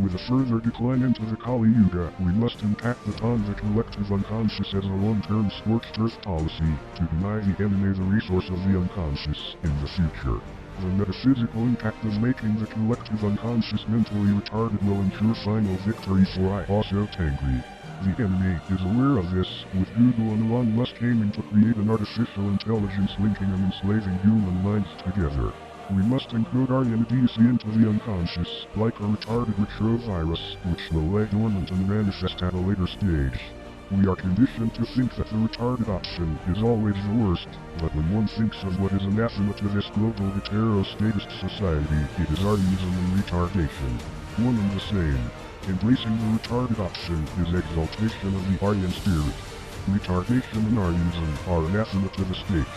With a further decline into the Kali Yuga, we must impact upon the collective unconscious as a long-term scorched earth policy to deny the enemy the resource of the unconscious in the future. The metaphysical impact of making the collective unconscious mentally retarded will ensure final victory for also Tangri. The enemy is aware of this, with Google and Elon Musk aiming to create an artificial intelligence linking and enslaving human minds together. We must encode Aryan DC into the unconscious, like a retarded retrovirus, which will lay dormant and manifest at a later stage. We are conditioned to think that the retarded option is always the worst, but when one thinks of what is anathema to this global heterostatist society, it is Aryanism and retardation. One and the same. Embracing the retarded option is exaltation of the Aryan spirit. Retardation and Aryanism are anathema to the state.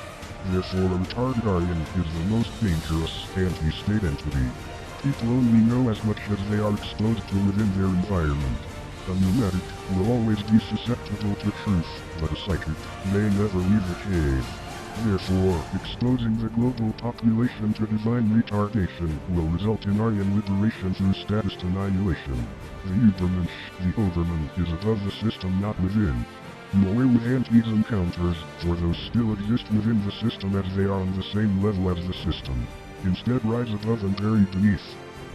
Therefore a retarded Aryan is the most dangerous anti-state entity. People only know as much as they are exposed to within their environment. A pneumatic will always be susceptible to truth, but a psychic may never leave the cave. Therefore, exposing the global population to divine retardation will result in Aryan liberation through status annihilation. The Übermensch, the Overman, is above the system, not within. Do away with antis and counters, for those still exist within the system as they are on the same level as the system. Instead rise above and bury beneath.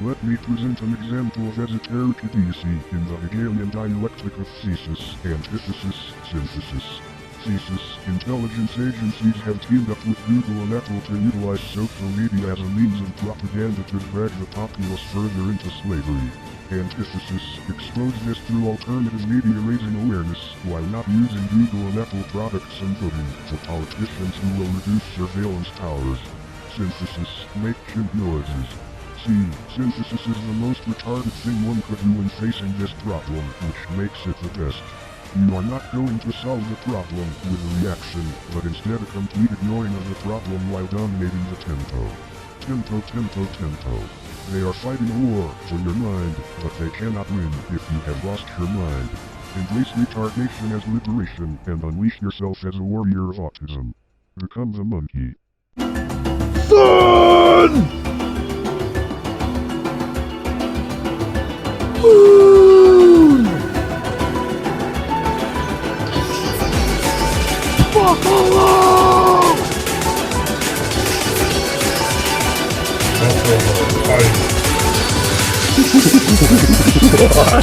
Let me present an example of esoteric idiocy in the Hegelian dialectic of thesis, antithesis, synthesis. Thesis, intelligence agencies have teamed up with Google and Apple to utilize social media as a means of propaganda to drag the populace further into slavery. Antithesis, expose this through alternative media raising awareness, while not using Google and Apple products and voting for politicians who will reduce surveillance powers. Synthesis, make chimp noises. See, synthesis is the most retarded thing one could do when facing this problem, which makes it the best. You are not going to solve the problem with a reaction, but instead a complete ignoring of the problem while dominating the tempo. Tempo, tempo, tempo. They are fighting a war for your mind, but they cannot win if you have lost your mind. Embrace retardation as liberation and unleash yourself as a warrior of autism. Become the monkey. Sun! Buffalo! Why?